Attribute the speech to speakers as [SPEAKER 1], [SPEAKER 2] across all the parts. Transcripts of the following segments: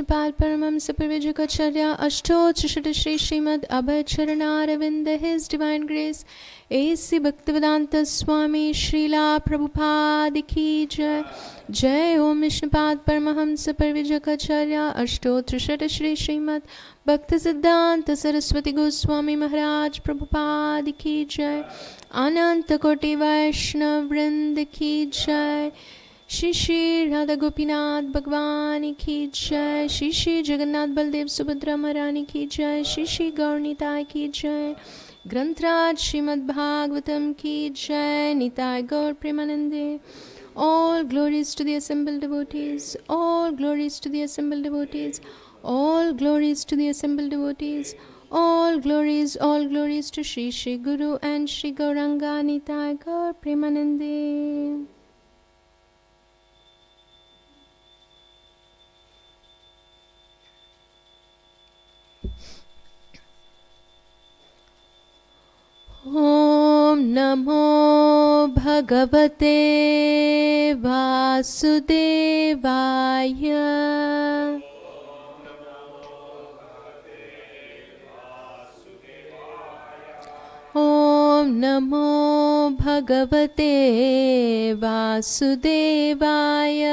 [SPEAKER 1] Vishnupada Paramahamsa Parvijakacarya Ashtochashata Shri Srimad Abhay Charanaravindha His Divine Grace A.C. Bhaktivedanta Swami Srila Prabhupada Ki Jai. Jai Om Vishnupada Paramahamsa Parvijakacarya Ashtochashata Shri Srimad Bhaktisiddhanta Saraswati Goswami Maharaj Prabhupada Ki Jai. Ananta Koti Vaishnav Vrinda Ki Jai. Shri Shri Radha Gopinath Bhagwani Ki Jai. Shri Shri Jagannath Baldev Subhadra Maharani Ki Jai. Shri Shri Gaurnitai Ki Jai. Grantraj Srimad Bhagavatam Ki Jai. Nitai Gaur Premanande. All glories to the assembled devotees. All glories to the assembled devotees. All glories to the assembled devotees. All glories to Shri Shri Guru and Shri Gauranga Nitai Gaur Premanande. Om Namo Bhagavate Vasudevaya. Om Namo Bhagavate Vasudevaya.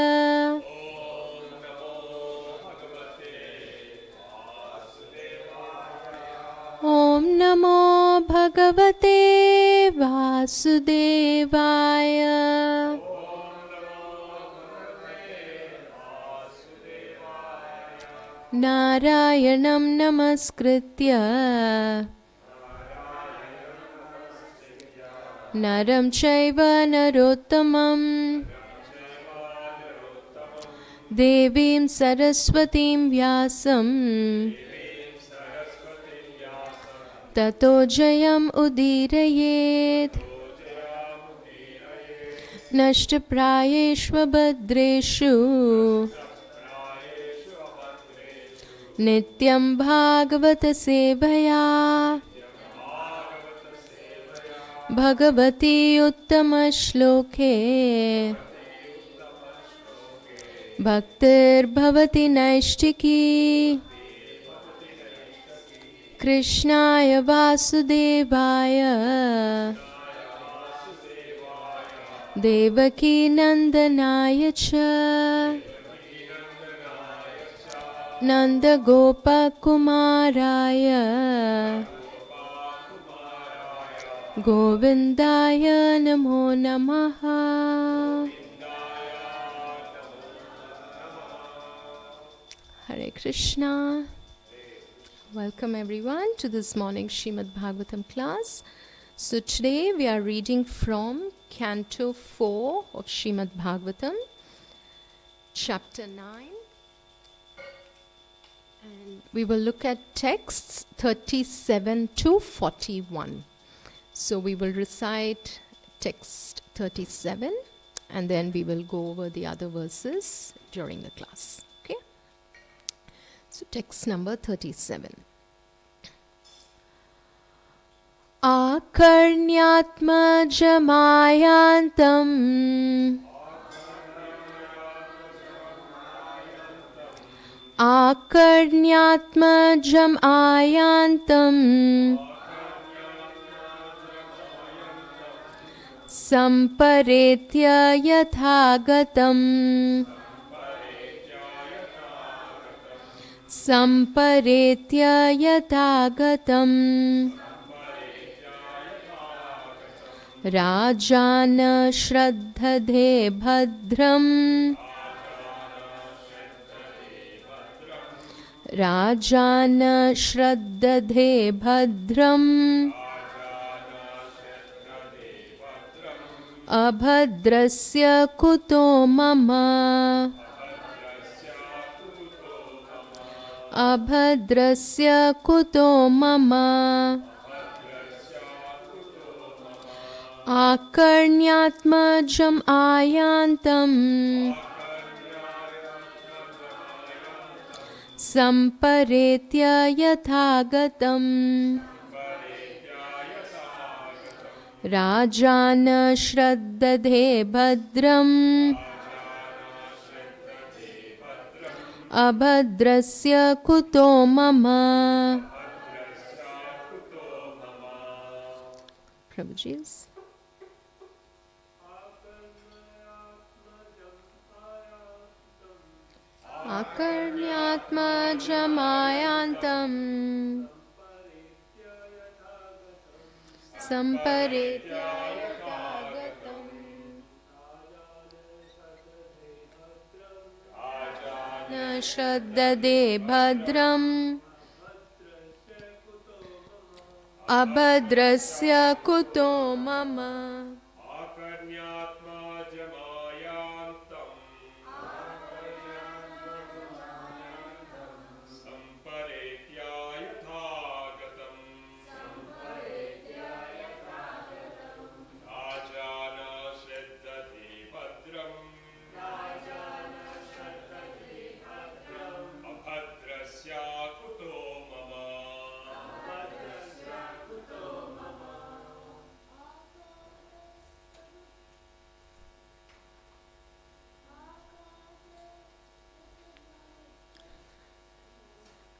[SPEAKER 1] Om Namo Bhagavate Vasudevaya. Narayanam Namaskritya Naram Chaiva Narottamam Devim Saraswatim Vyasam Tato Jayam Udirayet Nashtaprayeshva Bhadreshu Nityam Bhagavata Sevaya Bhagavati Uttama Shloke Bhaktir Bhavati Naishtiki Krishnaya Vasudevaya Devaki Nandanaya Cha Nanda Gopa Kumaraya Govindaya Namo Namaha. Hare Krishna. Welcome everyone to this morning's Srimad Bhagavatam class. So today we are reading from Canto 4 of Srimad Bhagavatam, Chapter 9. And we will look at texts 37 to 41. So we will recite text 37 and then we will go over the other verses during the class. Okay? So text number 37. Akarnyatma jamayantam Akarnyatma jamayantam Samparetya yathagatam Samparetya yathagatam Rajana shraddhade bhadram Rajana shraddhade bhadram Abhadrasya kuto mama Abhadrasya kuto mama Akarnyatma jamayantam Samparetya yathagatam Rajana shraddhade bhadram Abhadrasya kuto mama. Prabhuji's. Akarnyatma jamayantam samparetyayatagatam na shraddade bhadram abhadrasya kuto mama.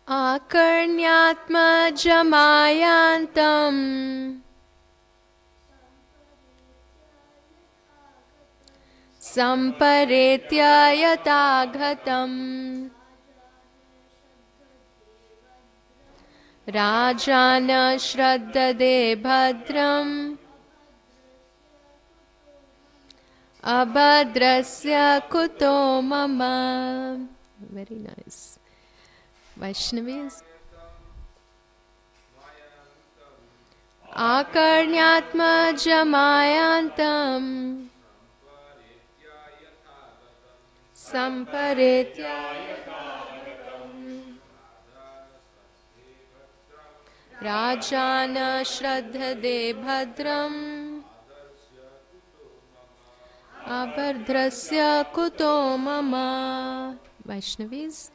[SPEAKER 1] Akarnyatma jamayantam samparetyayatagatam rajana shraddade bhadram abhadrasya kuto mama. Very nice. Vaishnavis. Akarnyatma jamayantam samparetyayatagatam rajana shraddade bhadram abhadrasya kuto mama. Vaishnavis.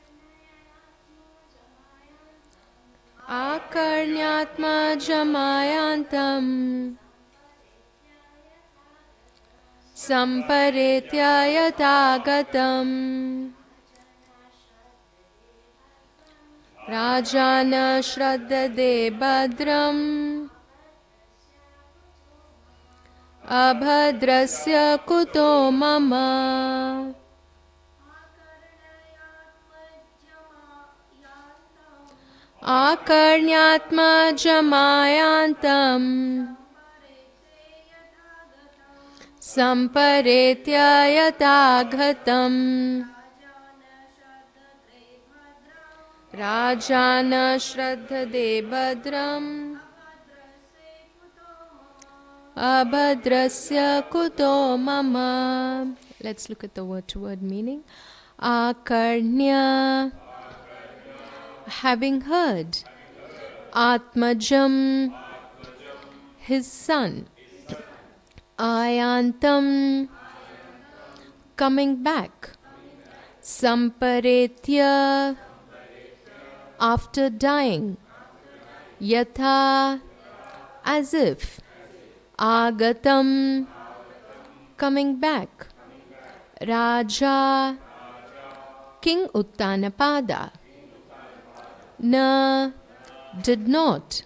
[SPEAKER 1] Akarnyatma jamayantam samparetyayatagatam rajana shraddade bhadram abhadrasya kuto mama. Akarnyatma jamayantam samparetyayatagatam rajana shraddade bhadram abhadrasya kuto mama. Let's look at the word-to-word meaning. Akarnya, having heard. Atmajam, his son. Ayantam, coming back. Samparetya, after dying. Yatha, as if. Agatam, coming back. Raja, King Uttanapada. Na, did not.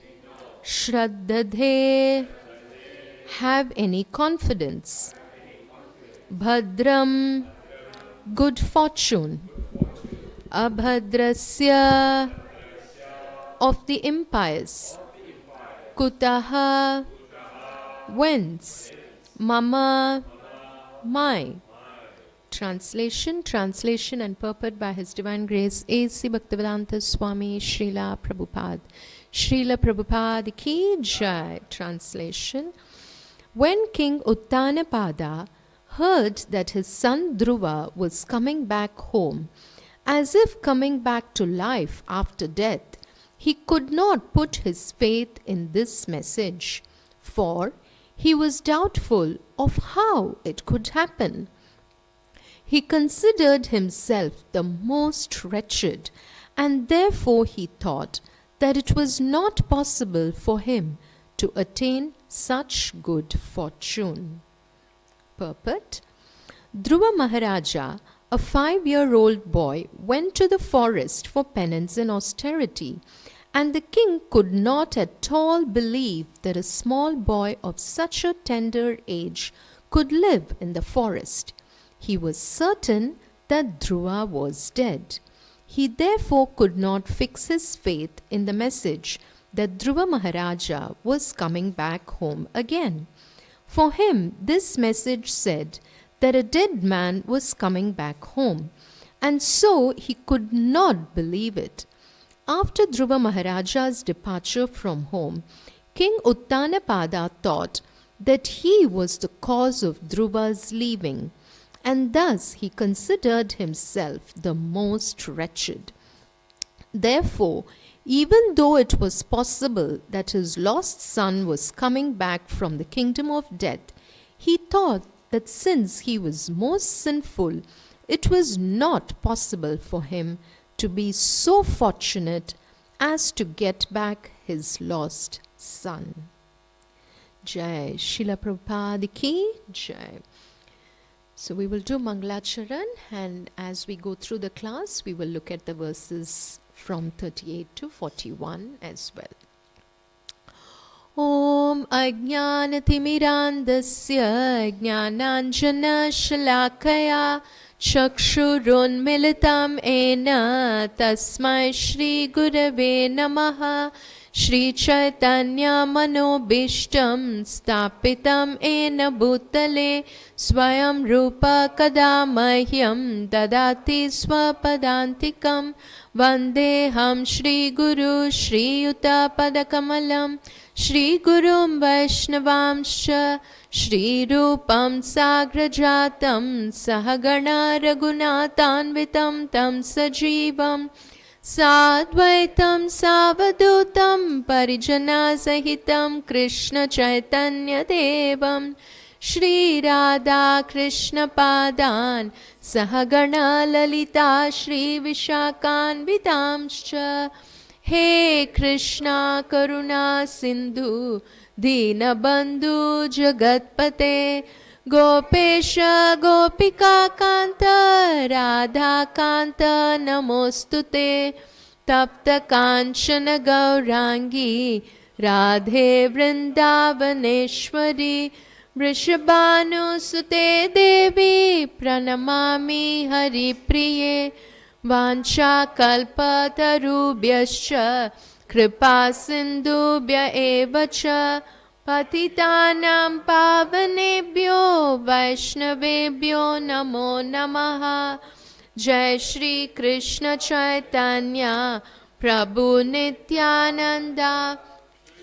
[SPEAKER 1] Shraddadhe, have any confidence. Bhadram, good fortune. Abhadrasya, of the impious. Kutaha, whence. Mama, my. Translation and purport by His Divine Grace A.C. Bhaktivedanta Swami Srila Prabhupada. Srila Prabhupada ki jai. Translation. When King Uttanapada heard that his son Dhruva was coming back home, as if coming back to life after death, he could not put his faith in this message, for he was doubtful of how it could happen. He considered himself the most wretched, and therefore he thought that it was not possible for him to attain such good fortune. Purport. Dhruva Maharaja A 5-year-old boy went to the forest for penance and austerity, and the king could not at all believe that a small boy of such a tender age could live in the forest. He was certain that Dhruva was dead. He therefore could not fix his faith in the message that Dhruva Maharaja was coming back home again. For him, this message said that a dead man was coming back home, and so he could not believe it. After Dhruva Maharaja's departure from home, King Uttanapada thought that he was the cause of Dhruva's leaving, and thus he considered himself the most wretched. Therefore, even though it was possible that his lost son was coming back from the kingdom of death, he thought that since he was most sinful, it was not possible for him to be so fortunate as to get back his lost son. Jai Srila Prabhupada Ki Jai. So we will do Mangalacharan, and as we go through the class, we will look at the verses from 38 to 41 as well. Om Ajnanathimirantasya Jnananjana Shalakaya Chakshurunmilitam Ena Tasmai Shri Gurave Namaha Shri Chaitanya Manobishtam Stapitam Ena Bhutale Swayam Rupa Kadamahyam Dadati Swapadantikam Vandeham Shri Guru Shri Yuta Padakamalam Shri Gurum Vaishnavamscha Shri Rupam Sagrajatam Sahagana Raghunathanvitam Tam Sajivam Sadvaitam Savadutam Parijana Sahitam Krishna Chaitanya Devam Shri Radha Krishna Padan Sahagana Lalita Shri Vishakan Vidamscha He Krishna Karuna Sindhu Dina Bandhu Jagatpate Gopesha Gopika Kanta Radha Kanta Namostute Tapta Kanchana Gaurangi Radhe Vrindavaneshwari Vrishabhanu Sute Devi Pranamami Hari Priye Vancha Kalpa Tarubhyascha Kripa Sindhubhya Evacha Patitanam Pavanebhyo Vaishnavebhyo Namo Namaha Jai Shri Krishna Chaitanya Prabhu Nityananda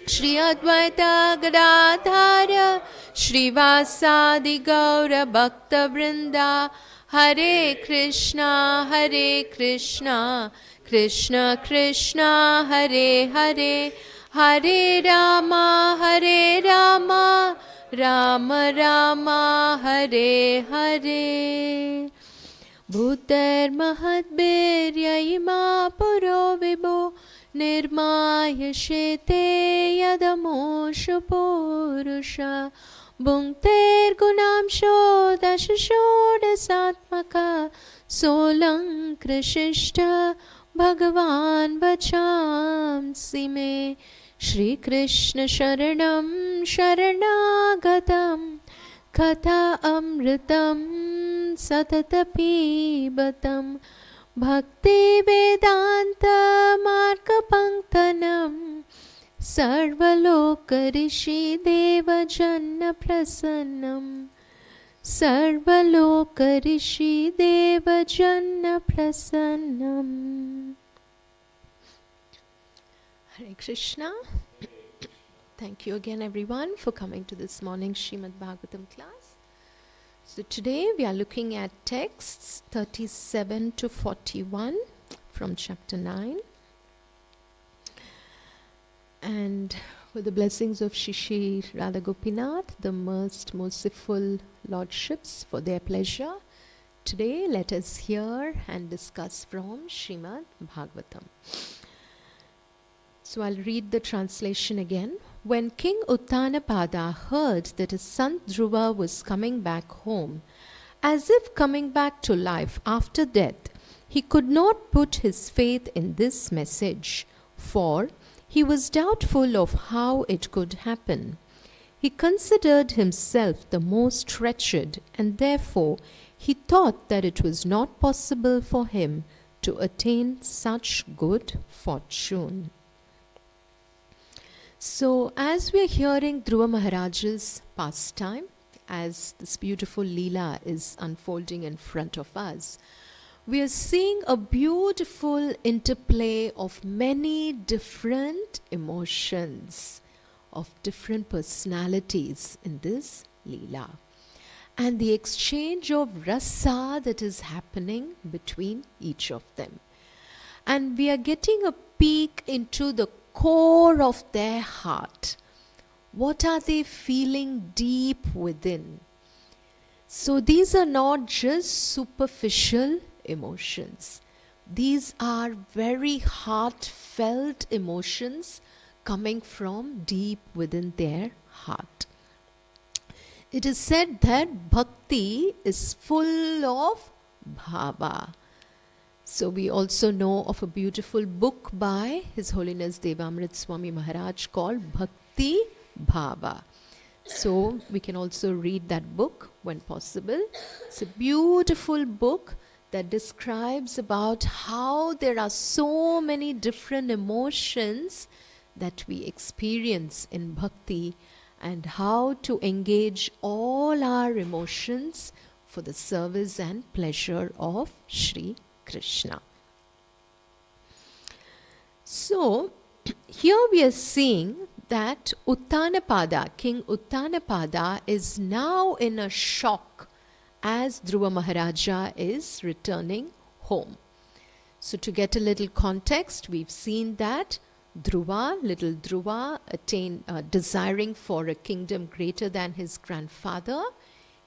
[SPEAKER 1] Shri Advaita Gadadhara Shri Vasadi Gaura Bhakta Vrinda Hare Krishna Krishna Krishna Hare Hare Hare Rama Rama Rama Hare Hare Bhuter Mahatbirya Ima Puro Vibho Nirmaya Shete Yadamosha Purusha Bhunkter Gunamsho Dashashoda Satmaka Solang Krishishta Bhagavan Vacham Sime Shri Krishna Sharanam Sharanagatam Katha Amritam Satatapi Batam Bhakti Vedanta Marka Panktanam Sarvaloka Rishi Deva Janna Prasannam Sarvaloka Rishi Deva Janna Prasannam. Hare Krishna. Thank you again everyone for coming to this morning's Srimad Bhagavatam class. So today we are looking at texts 37 to 41 from chapter 9. And with the blessings of Shri Radha Gopinath, the most merciful lordships for their pleasure, today let us hear and discuss from Srimad Bhagavatam. So I'll read the translation again. When King Uttanapada heard that his son Dhruva was coming back home, As if coming back to life after death, he could not put his faith in this message, for he was doubtful of how it could happen. He considered himself the most wretched, and therefore he thought that it was not possible for him to attain such good fortune. So, as we are hearing Dhruva Maharaj's pastime, as this beautiful Leela is unfolding in front of us, we are seeing a beautiful interplay of many different emotions, of different personalities in this Leela, and the exchange of rasa that is happening between each of them. And we are getting a peek into the core of their heart. What are they feeling deep within? So these are not just superficial emotions. These are very heartfelt emotions coming from deep within their heart. It is said that bhakti is full of bhava. So we also know of a beautiful book by His Holiness Devamrit Swami Maharaj called Bhakti Bhava. So we can also read that book when possible. It's a beautiful book that describes about how there are so many different emotions that we experience in bhakti, and how to engage all our emotions for the service and pleasure of Sri Krishna. So, here we are seeing that Uttanapada, King Uttanapada, is now in a shock as Dhruva Maharaja is returning home. So, to get a little context, we've seen that Dhruva, little Dhruva, desiring for a kingdom greater than his grandfather,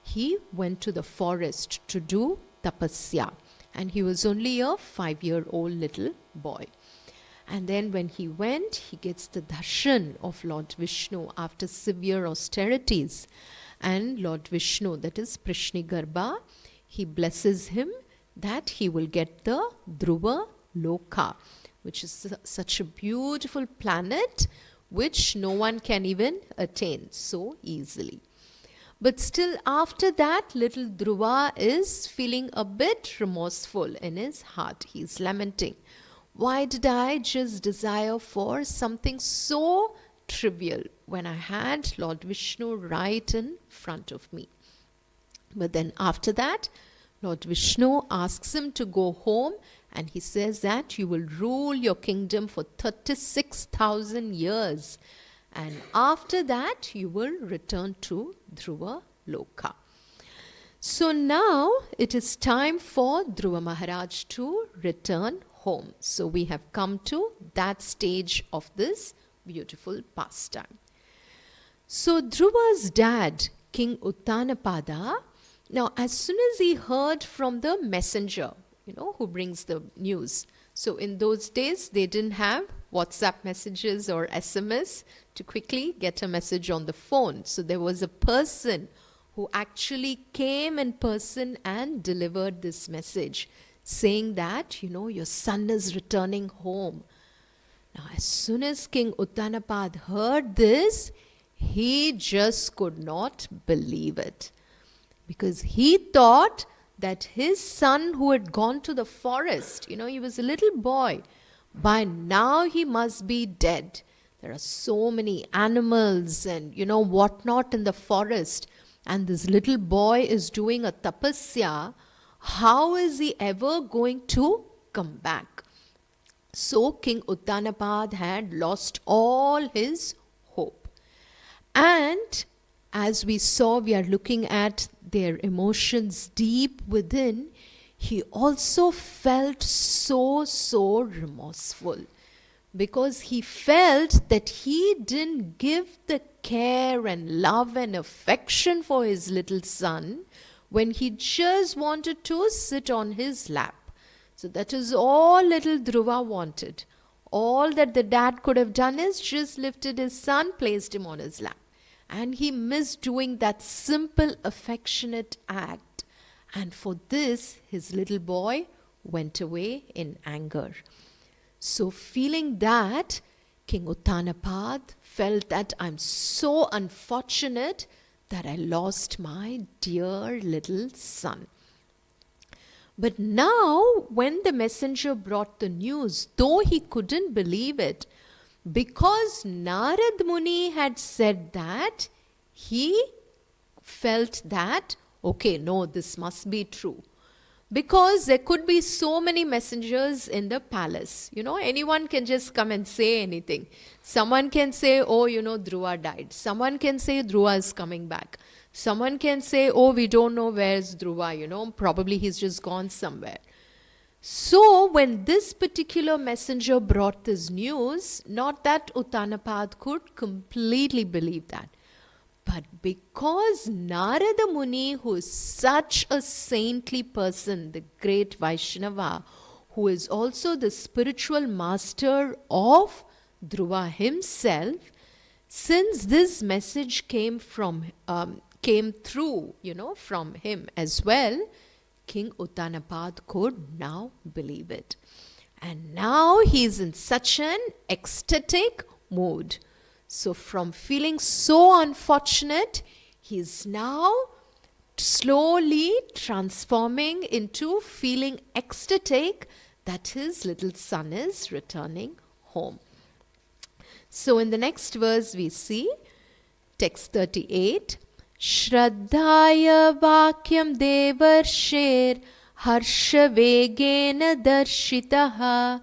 [SPEAKER 1] he went to the forest to do tapasya. And he was only a 5-year-old little boy. And then when he went, he gets the darshan of Lord Vishnu after severe austerities. And Lord Vishnu, that is Prishnigarbha, he blesses him that he will get the Dhruva Loka, which is such a beautiful planet which no one can even attain so easily. But still after that, little Dhruva is feeling a bit remorseful in his heart. He's lamenting, why did I just desire for something so trivial when I had Lord Vishnu right in front of me? But then after that, Lord Vishnu asks him to go home, and he says that you will rule your kingdom for 36,000 years. And after that, you will return to Dhruva Loka. So now it is time for Dhruva Maharaj to return home. So we have come to that stage of this beautiful pastime. So Dhruva's dad, King Uttanapada, now as soon as he heard from the messenger, who brings the news. So in those days, they didn't have WhatsApp messages or SMS to quickly get a message on the phone. So there was a person who actually came in person and delivered this message, saying that, your son is returning home. Now, as soon as King Uttanapad heard this, he just could not believe it. Because he thought that his son who had gone to the forest, he was a little boy, by now he must be dead. There are so many animals and whatnot in the forest, and this little boy is doing a tapasya. How is he ever going to come back? So King Uttanapad had lost all his hope. And as we saw, we are looking at their emotions deep within. He also felt so remorseful, because he felt that he didn't give the care and love and affection for his little son when he just wanted to sit on his lap. So that is all little Dhruva wanted. All that the dad could have done is just lifted his son, placed him on his lap. And he missed doing that simple affectionate act.
[SPEAKER 2] And for this, his little boy went away in anger. So feeling that, King Uttanapad felt that I'm so unfortunate that I lost my dear little son. But now, when the messenger brought the news, though he couldn't believe it, because Narad Muni had said that, he felt that, okay, no, this must be true. Because there could be so many messengers in the palace. Anyone can just come and say anything. Someone can say, oh, Dhruva died. Someone can say Dhruva is coming back. Someone can say, oh, we don't know where's Dhruva, probably he's just gone somewhere. So when this particular messenger brought this news, not that Uttanapad could completely believe that, but because Narada Muni, who is such a saintly person, the great Vaishnava, who is also the spiritual master of Dhruva himself, since this message came through, from him as well, King Uttanapad could now believe it. And now he is in such an ecstatic mood. So from feeling so unfortunate, he is now slowly transforming into feeling ecstatic that his little son is returning home. So in the next verse we see, text 38, Shraddhaya Vakyam Devarsher Harsha Vegena Darshitaha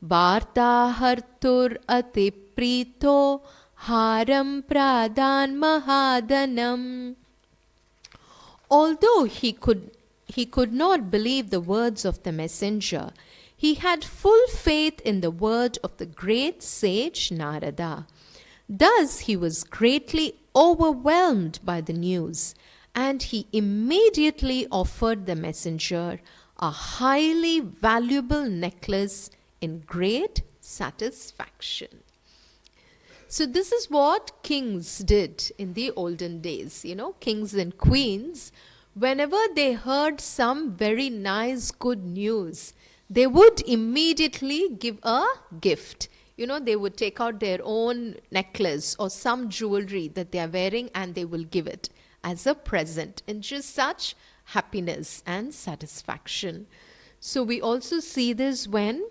[SPEAKER 2] Varta Hartur Ati Prito Haram Pradhan Mahadanam. Although he could not believe the words of the messenger, he had full faith in the word of the great sage Narada. Thus he was greatly overwhelmed by the news, and he immediately offered the messenger a highly valuable necklace in great satisfaction. So this is what kings did in the olden days. Kings and queens, whenever they heard some very nice, good news, they would immediately give a gift. They would take out their own necklace or some jewelry that they are wearing and they will give it as a present in just such happiness and satisfaction. So we also see this when,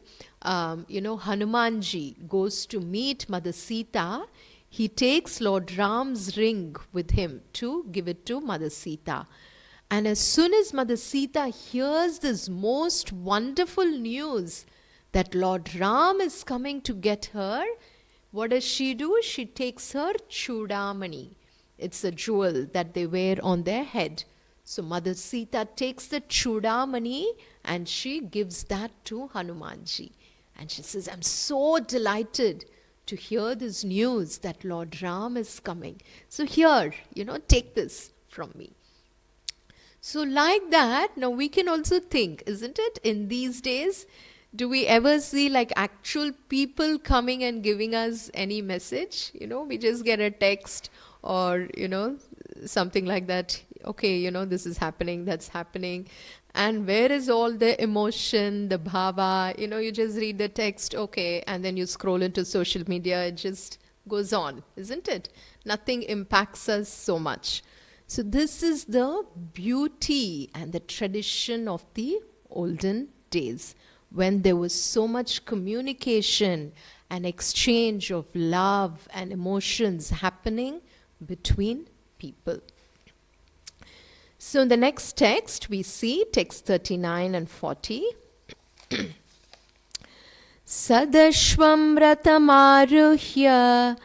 [SPEAKER 2] Hanumanji goes to meet Mother Sita. He takes Lord Ram's ring with him to give it to Mother Sita. And as soon as Mother Sita hears this most wonderful news that Lord Ram is coming to get her, what does she do? She takes her Chudamani. It's a jewel that they wear on their head. So Mother Sita takes the Chudamani and she gives that to Hanumanji. And she says, I'm so delighted to hear this news that Lord Ram is coming. So here, take this from me. So like that, now we can also think, isn't it? In these days, do we ever see like actual people coming and giving us any message? We just get a text or, something like that. Okay, this is happening, that's happening. And where is all the emotion, the bhava? You just read the text, okay, and then you scroll into social media, it just goes on, isn't it? Nothing impacts us so much. So this is the beauty and the tradition of the olden days, when there was so much communication and exchange of love and emotions happening between people. So in the next text, we see text 39 and 40. Sadashvam ratamaruhya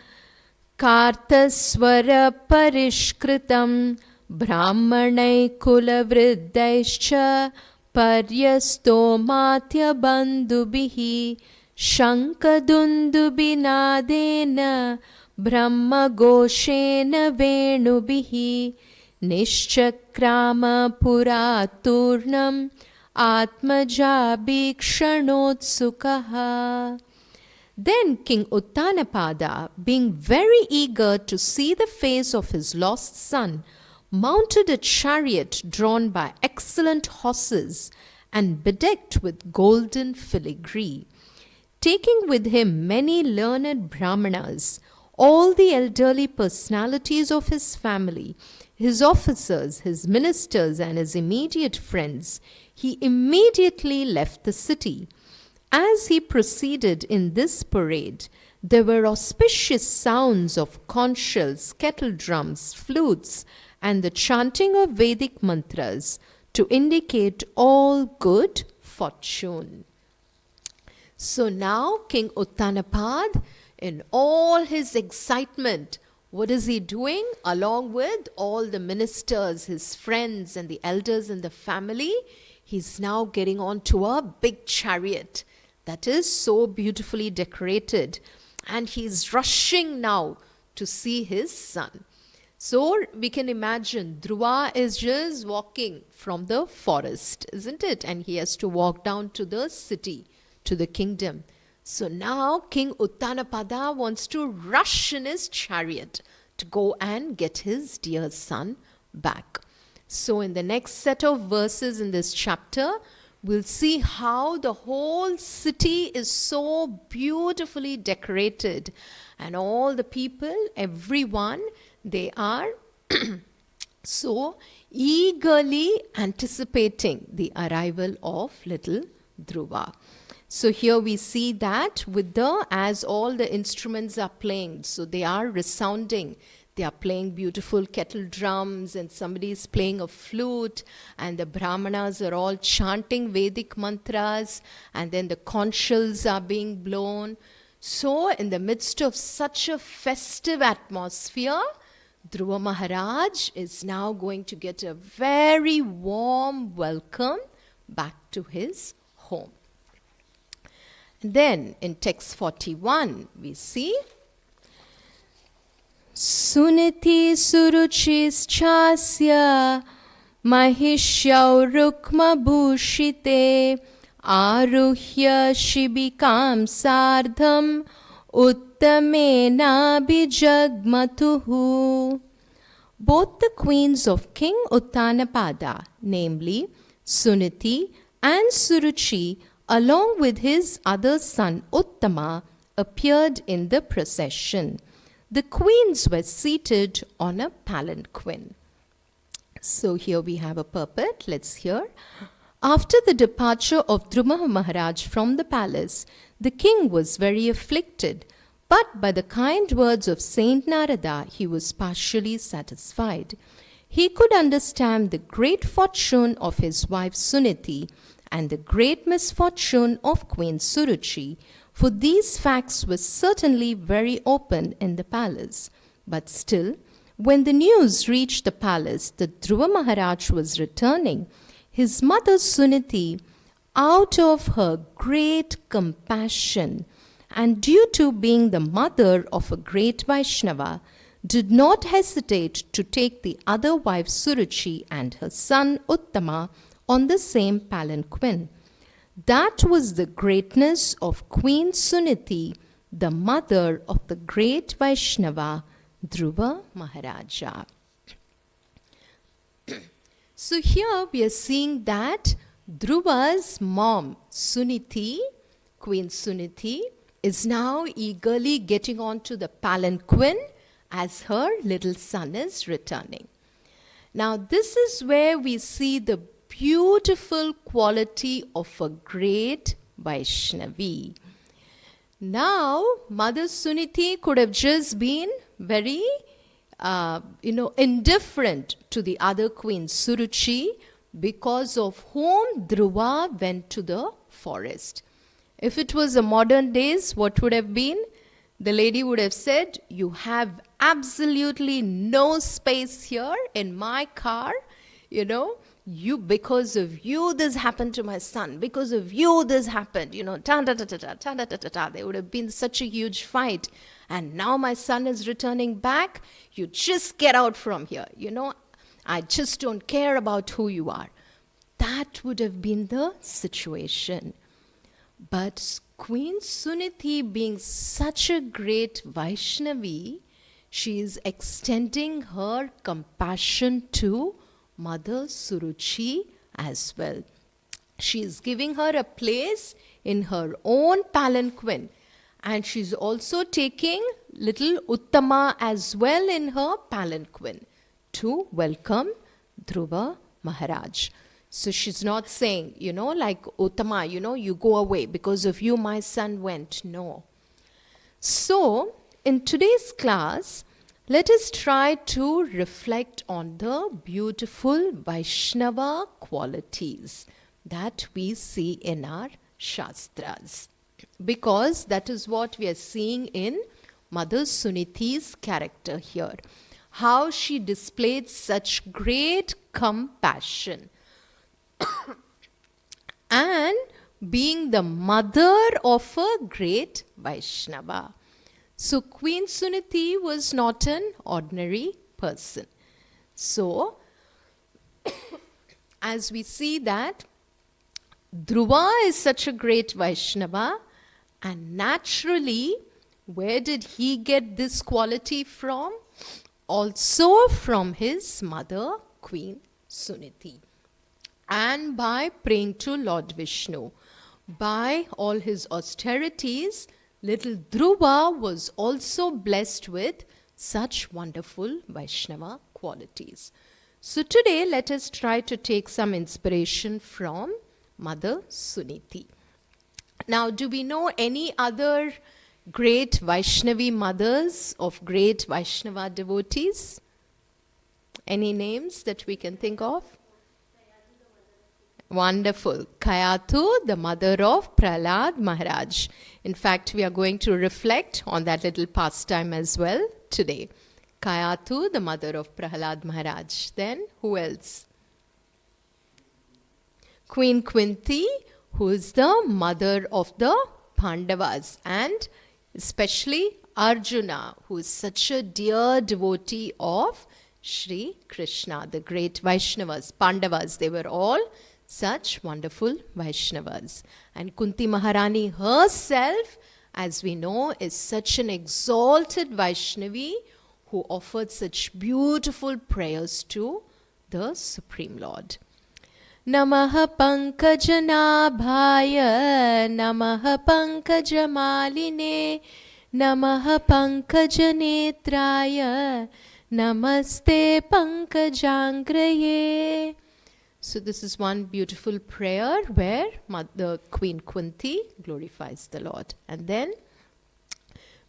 [SPEAKER 2] kartaswara parishkritam brahmanai kulavriddhaischa paryasto matya bandhubihi shankadundubinadena brahma goshena venubihi Nishchakrama puraturnam atmajabhikshanotsukaha. Then King Uttanapada, being very eager to see the face of his lost son, mounted a chariot drawn by excellent horses and bedecked with golden filigree, taking with him many learned brahmanas, all the elderly personalities of his family, his officers, his ministers, and his immediate friends, he immediately left the city. As he proceeded in this parade, there were auspicious sounds of conch shells, kettle drums, flutes, and the chanting of Vedic mantras to indicate all good fortune. So now King Uttanapad, in all his excitement, what is he doing? Along with all the ministers, his friends, and the elders in the family, he's now getting onto a big chariot that is so beautifully decorated. And he's rushing now to see his son. So we can imagine Dhruva is just walking from the forest, isn't it? And he has to walk down to the city, to the kingdom. So now King Uttanapada wants to rush in his chariot to go and get his dear son back. So in the next set of verses in this chapter, we'll see how the whole city is so beautifully decorated. And all the people, everyone, they are so eagerly anticipating the arrival of little Dhruva. So here we see that as all the instruments are playing, so they are resounding. They are playing beautiful kettle drums, and somebody is playing a flute, and the brahmanas are all chanting Vedic mantras, and then the conch shells are being blown. So in the midst of such a festive atmosphere, Dhruva Maharaj is now going to get a very warm welcome back to his home. Then in text 41, we see Suniti Suruchischasya Mahishyau Rukma Bhushite Aruhya Shibikam Sardham Uttamena Bijagmatuhu. Both the queens of King Uttanapada, namely Suniti and Suruchi, along with his other son Uttama, appeared in the procession. The queens were seated on a palanquin. So here we have a puppet. Let's hear. After the departure of Dhruva Maharaj from the palace, the king was very afflicted, but by the kind words of Saint Narada, he was partially satisfied. He could understand the great fortune of his wife Suniti and the great misfortune of Queen Suruchi, for these facts were certainly very open in the palace. But still, when the news reached the palace that Dhruva Maharaj was returning, his mother Suniti, out of her great compassion and due to being the mother of a great Vaishnava, did not hesitate to take the other wife Suruchi and her son Uttama on the same palanquin. That was the greatness of Queen Suniti, the mother of the great Vaishnava, Dhruva Maharaja. So here we are seeing that Dhruva's mom, Suniti, Queen Suniti, is now eagerly getting onto the palanquin as her little son is returning. Now this is where we see the beautiful quality of a great Vaishnavi. Now, Mother Suniti could have just been very, indifferent to the other queen, Suruchi, because of whom Dhruva went to the forest. If it was a modern days, what would have been? The lady would have said, you have absolutely no space here in my car, because of you this happened to my son, because of you this happened, there would have been such a huge fight, and now my son is returning back, you just get out from here, I just don't care about who you are. That would have been the situation. But Queen Suniti, being such a great Vaishnavi, she is extending her compassion to Mother Suruchi as well. She is giving her a place in her own palanquin, and she's also taking little Uttama as well in her palanquin to welcome Dhruva Maharaj. So she's not saying, like Uttama, you go away, because of you my son went. No. So in today's class, let us try to reflect on the beautiful Vaishnava qualities that we see in our Shastras, because that is what we are seeing in Mother Suniti's character here. How she displayed such great compassion and being the mother of a great Vaishnava. So Queen Suniti was not an ordinary person. So as we see that Dhruva is such a great Vaishnava, and naturally, where did he get this quality from? Also from his mother, Queen Suniti. And by praying to Lord Vishnu, by all his austerities, little Dhruva was also blessed with such wonderful Vaishnava qualities. So today, let us try to take some inspiration from Mother Suniti. Now, do we know any other great Vaishnavi mothers of great Vaishnava devotees? Any names that we can think of? Wonderful. Kayatu, the mother of Prahlad Maharaj. In fact, we are going to reflect on that little pastime as well today. Kayatu, the mother of Prahlad Maharaj. Then, who else? Queen Kunti, who is the mother of the Pandavas, and especially Arjuna, who is such a dear devotee of Sri Krishna, the great Vaishnavas, Pandavas. They were all such wonderful Vaishnavas. And Kunti Maharani herself, as we know, is such an exalted Vaishnavi who offered such beautiful prayers to the Supreme Lord. Namaha Pankajanaabhaya, Namaha Pankajamaline, Namaha Pankajanetraya, Namaste Pankajangraye. So this is one beautiful prayer where Mother Queen Kunti glorifies the Lord. And then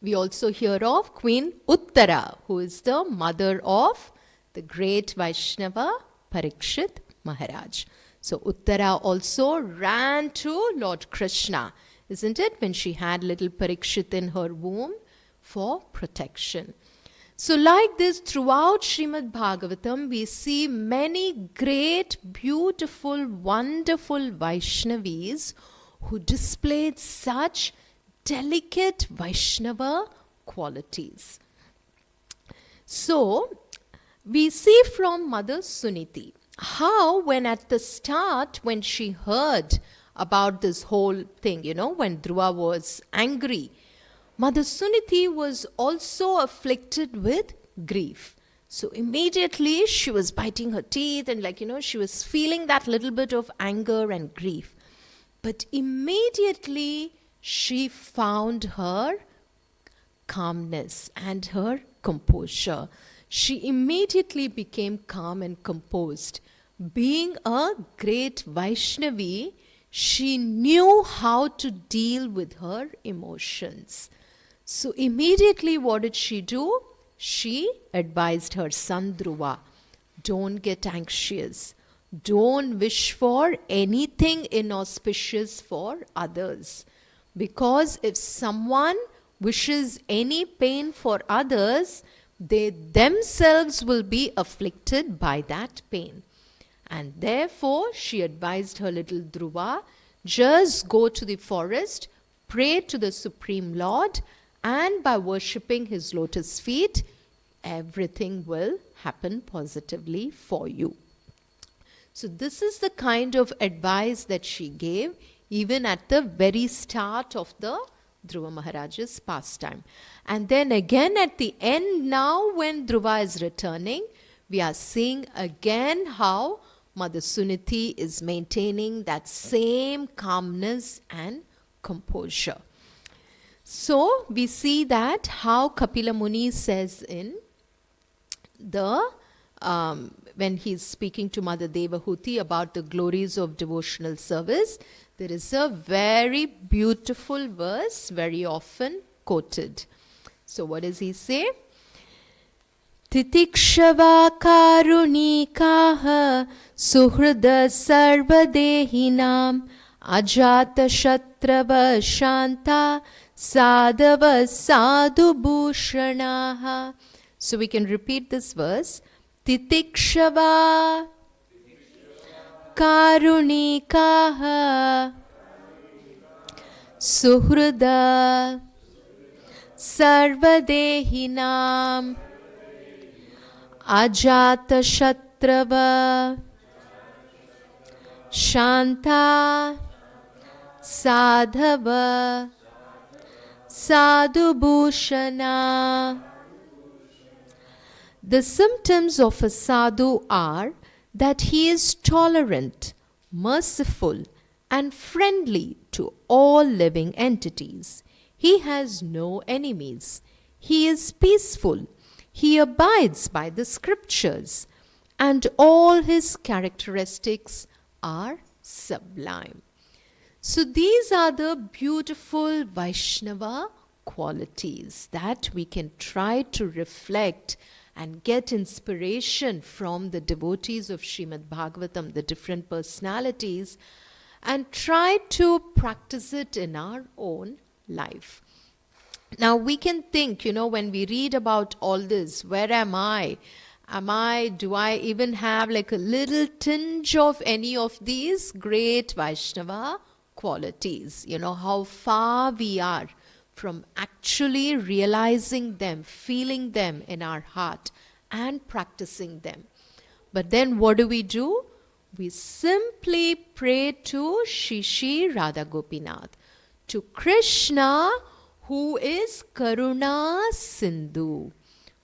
[SPEAKER 2] we also hear of Queen Uttara, who is the mother of the great Vaishnava Parikshit Maharaj. So Uttara also ran to Lord Krishna, isn't it, when she had little Parikshit in her womb for protection. So like this, throughout Srimad Bhagavatam, we see many great, beautiful, wonderful Vaishnavis who displayed such delicate Vaishnava qualities. So we see from Mother Suniti how when at the start, when she heard about this whole thing, when Dhruva was angry, Mother Suniti was also afflicted with grief. So immediately she was biting her teeth and she was feeling that little bit of anger and grief. But immediately she found her calmness and her composure. She immediately became calm and composed. Being a great Vaishnavi, she knew how to deal with her emotions. So immediately what did she do? She advised her son Dhruva, don't get anxious. Don't wish for anything inauspicious for others. Because if someone wishes any pain for others, they themselves will be afflicted by that pain. And therefore, she advised her little Dhruva, just go to the forest, pray to the Supreme Lord, and by worshipping his lotus feet, everything will happen positively for you. So this is the kind of advice that she gave even at the very start of the Dhruva Maharaj's pastime. And then again at the end now, when Dhruva is returning, we are seeing again how Mother Suniti is maintaining that same calmness and composure. So we see that how Kapila Muni says in the when he's speaking to Mother Devahuti about the glories of devotional service, there is a very beautiful verse, very often quoted. So what does he say? Titikshava karunikaha suhrada sarvadehinam ajata shatrava shanta sadhava sadhu bhushanaha. So we can repeat this verse. Titikshava karunikaha suhrada sarvadehinam ajata shatrava shanta sadhava sadhu bhushana. The symptoms of a sadhu are that he is tolerant, merciful, and friendly to all living entities. He has no enemies. He is peaceful. He abides by the scriptures, and all his characteristics are sublime. So these are the beautiful Vaishnava qualities that we can try to reflect and get inspiration from the devotees of Srimad Bhagavatam, the different personalities, and try to practice it in our own life. Now we can think, when we read about all this, where am I? Do I even have like a little tinge of any of these great Vaishnava qualities? How far we are from actually realizing them, feeling them in our heart and practicing them. But then what do? We simply pray to Shishi Radha Gopinath, to Krishna, who is Karuna Sindhu,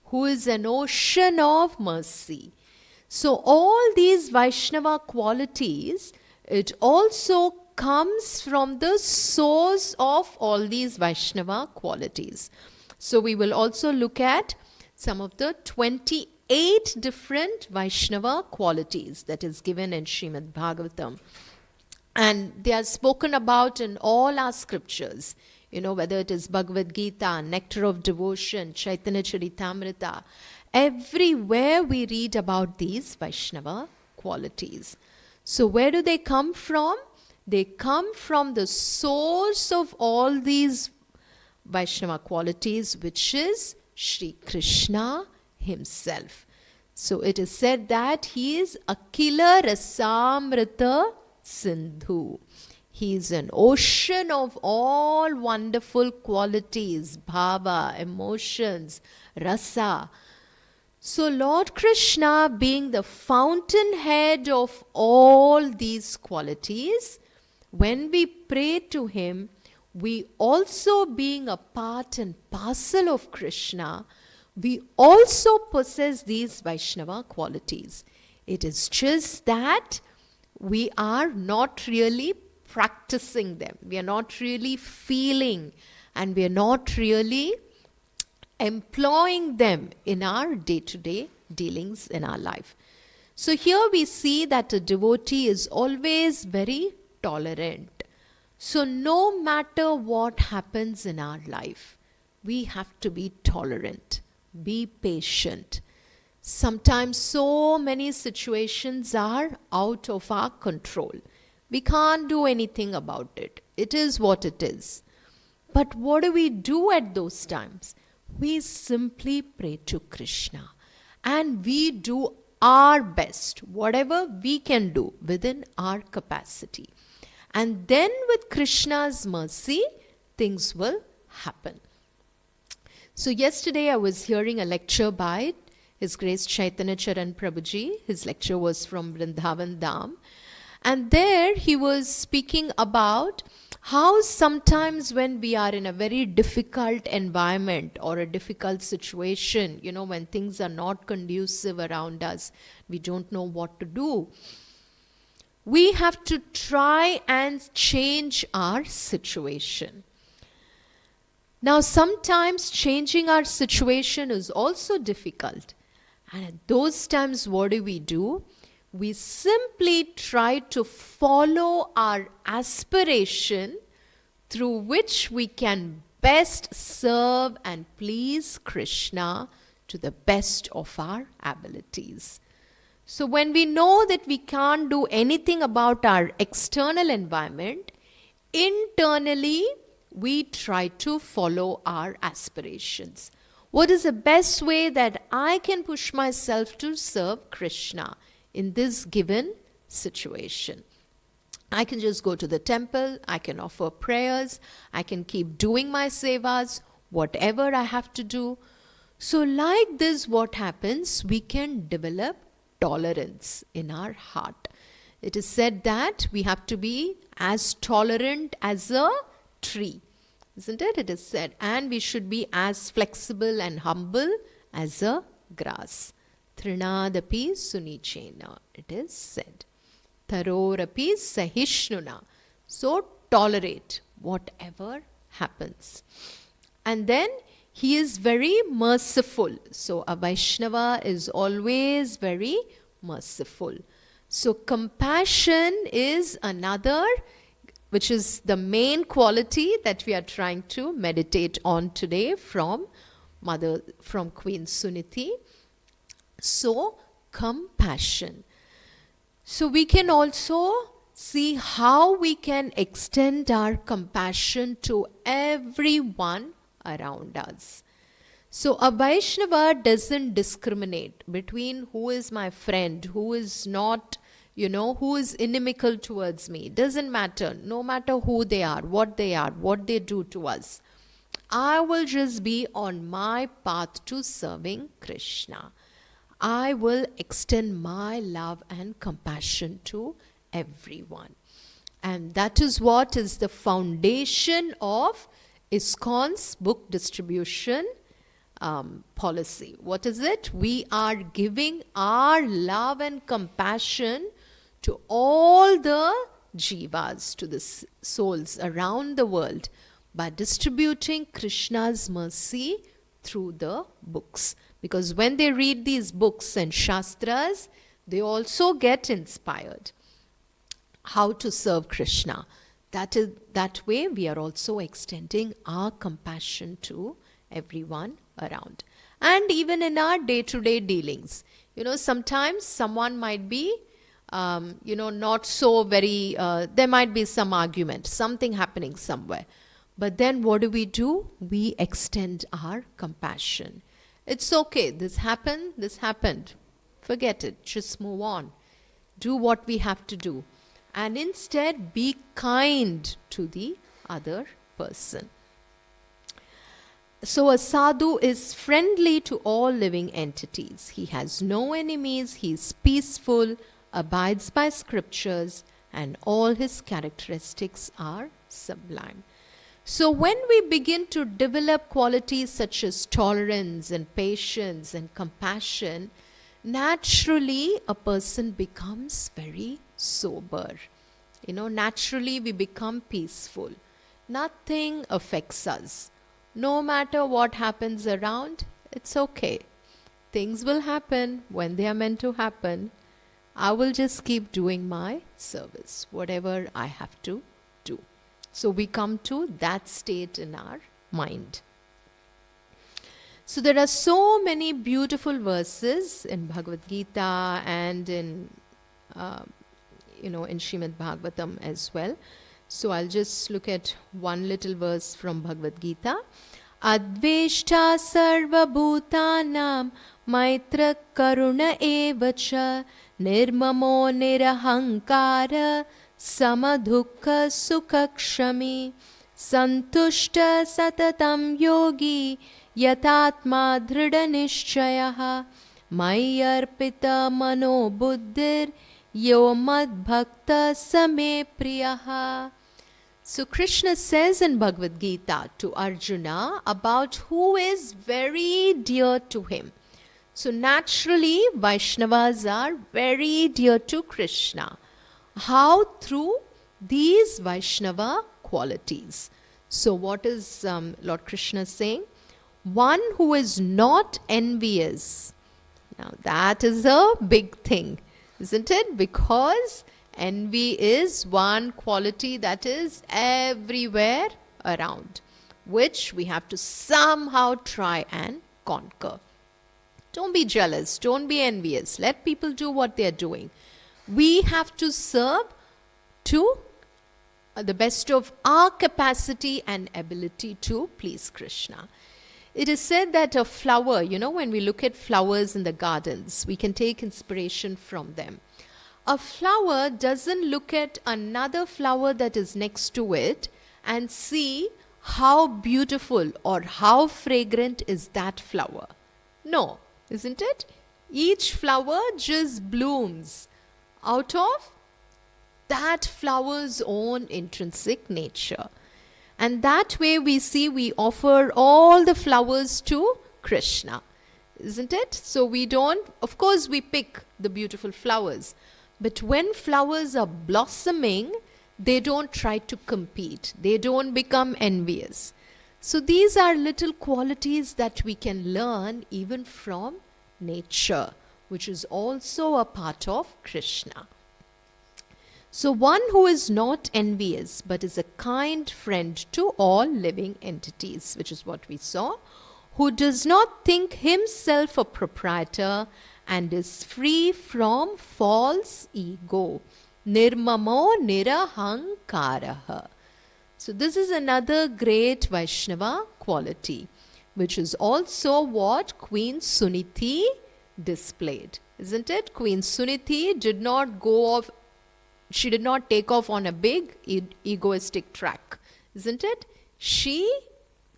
[SPEAKER 2] who is an ocean of mercy. So all these Vaishnava qualities, it also comes from the source of all these Vaishnava qualities. So we will also look at some of the 28 different Vaishnava qualities that is given in Srimad Bhagavatam. And they are spoken about in all our scriptures, whether it is Bhagavad Gita, Nectar of Devotion, Chaitanya Charitamrita. Everywhere we read about these Vaishnava qualities. So where do they come from? They come from the source of all these Vaishnava qualities, which is Shri Krishna himself. So it is said that he is Akila Rasamrita Sindhu. He is an ocean of all wonderful qualities, bhava, emotions, rasa. So Lord Krishna, being the fountainhead of all these qualities, when we pray to him, we also, being a part and parcel of Krishna, we also possess these Vaishnava qualities. It is just that we are not really practicing them. We are not really feeling, and we are not really employing them in our day-to-day dealings in our life. So here we see that a devotee is always very tolerant. So no matter what happens in our life, we have to be tolerant, be patient. Sometimes so many situations are out of our control. We can't do anything about it. It is what it is. But what do we do at those times? We simply pray to Krishna and we do our best, whatever we can do within our capacity. And then with Krishna's mercy, things will happen. So yesterday I was hearing a lecture by His Grace Chaitanya Charan Prabhuji. His lecture was from Vrindavan Dham. And there he was speaking about how sometimes when we are in a very difficult environment or a difficult situation, when things are not conducive around us, we don't know what to do. We have to try and change our situation. Now, sometimes changing our situation is also difficult. And at those times, what do? We simply try to follow our aspiration through which we can best serve and please Krishna to the best of our abilities. So when we know that we can't do anything about our external environment, internally we try to follow our aspirations. What is the best way that I can push myself to serve Krishna in this given situation? I can just go to the temple, I can offer prayers, I can keep doing my sevas, whatever I have to do. So like this, what happens? We can develop tolerance in our heart. It is said that we have to be as tolerant as a tree, isn't it? It is said. And we should be as flexible and humble as a grass. Trinadapi sunichena, it is said. Tarorapi sahishnuna. So tolerate whatever happens. And then he is very merciful. So a Vaishnava is always very merciful. So compassion is another, which is the main quality that we are trying to meditate on today from Queen Suniti. So compassion. So we can also see how we can extend our compassion to everyone around us. So a Vaishnava doesn't discriminate between who is my friend, who is not, who is inimical towards me. Doesn't matter. No matter who they are, what they do to us. I will just be on my path to serving Krishna. I will extend my love and compassion to everyone. And that is what is the foundation of ISKCON's book distribution policy. What is it? We are giving our love and compassion to all the jivas, to the souls around the world, by distributing Krishna's mercy through the books. Because when they read these books and shastras, they also get inspired how to serve Krishna. That way we are also extending our compassion to everyone around. And even in our day-to-day dealings, sometimes someone might be, not so very, there might be some argument, something happening somewhere. But then what do? We extend our compassion. It's okay, this happened. Forget it, just move on. Do what we have to do. And instead be kind to the other person. So a sadhu is friendly to all living entities. He has no enemies, he is peaceful, abides by scriptures, and all his characteristics are sublime. So when we begin to develop qualities such as tolerance and patience and compassion, naturally a person becomes very sober. Naturally we become peaceful. Nothing affects us. No matter what happens around, it's okay. Things will happen when they are meant to happen. I will just keep doing my service, whatever I have to do. So we come to that state in our mind. So there are so many beautiful verses in Bhagavad Gita and in Srimad Bhagavatam as well. So I'll just look at one little verse from Bhagavad Gita. Adveshta sarva bhutanam maitra karuna evacha nirmamo nirahankara samadukha sukhakshami santushta satatam yogi yatatma dhrida nishchayaha mayarpita mano buddhir yo mad bhakta same priyaha. So Krishna says in Bhagavad Gita to Arjuna about who is very dear to him. So naturally, Vaishnavas are very dear to Krishna. How? Through these Vaishnava qualities. So what is Lord Krishna saying? One who is not envious. Now that is a big thing, isn't it? Because envy is one quality that is everywhere around, which we have to somehow try and conquer. Don't be jealous. Don't be envious. Let people do what they are doing. We have to serve to the best of our capacity and ability to please Krishna. It is said that a flower, when we look at flowers in the gardens, we can take inspiration from them. A flower doesn't look at another flower that is next to it and see how beautiful or how fragrant is that flower. No, isn't it? Each flower just blooms out of that flower's own intrinsic nature. And that way we offer all the flowers to Krishna, isn't it? So of course we pick the beautiful flowers, but when flowers are blossoming, they don't try to compete. They don't become envious. So these are little qualities that we can learn even from nature, which is also a part of Krishna. So one who is not envious but is a kind friend to all living entities, which is what we saw, who does not think himself a proprietor and is free from false ego. Nirmamo nirahankaraha. So this is another great Vaishnava quality, which is also what Queen Suniti displayed, isn't it? Queen Suniti did not take off on a big egoistic track, isn't it? She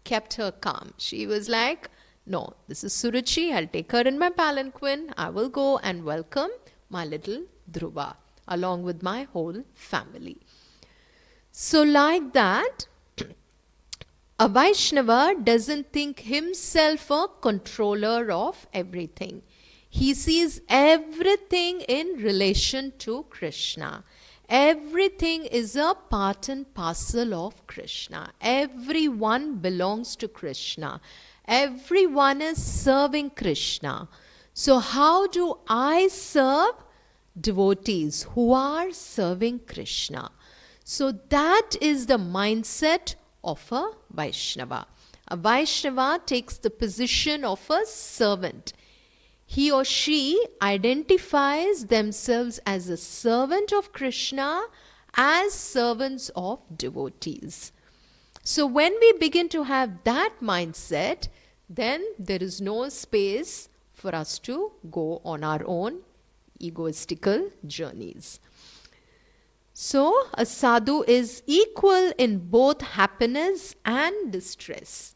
[SPEAKER 2] kept her calm. She was like, no, this is Suruchi. I'll take her in my palanquin. I will go and welcome my little Dhruva along with my whole family. So like that, a Vaishnava doesn't think himself a controller of everything. He sees everything in relation to Krishna. Everything is a part and parcel of Krishna. Everyone belongs to Krishna. Everyone is serving Krishna. So how do I serve devotees who are serving Krishna? So that is the mindset of a Vaishnava. A Vaishnava takes the position of a servant. He or she identifies themselves as a servant of Krishna, as servants of devotees. So when we begin to have that mindset, then there is no space for us to go on our own egoistical journeys. So a sadhu is equal in both happiness and distress,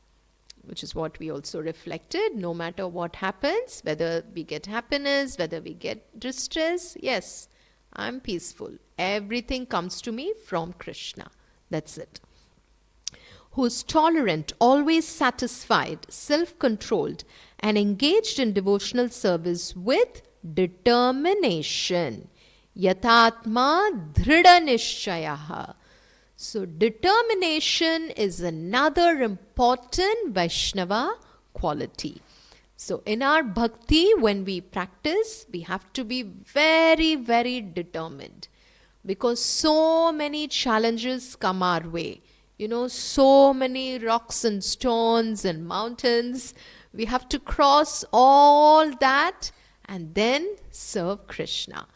[SPEAKER 2] which is what we also reflected. No matter what happens, whether we get happiness, whether we get distress, yes, I'm peaceful. Everything comes to me from Krishna. That's it. Who's tolerant, always satisfied, self-controlled, and engaged in devotional service with determination. Yatatma dhrida nishchayaha. So determination is another important Vaishnava quality. So in our bhakti, when we practice, we have to be very, very determined, because so many challenges come our way. So many rocks and stones and mountains. We have to cross all that and then serve Krishna.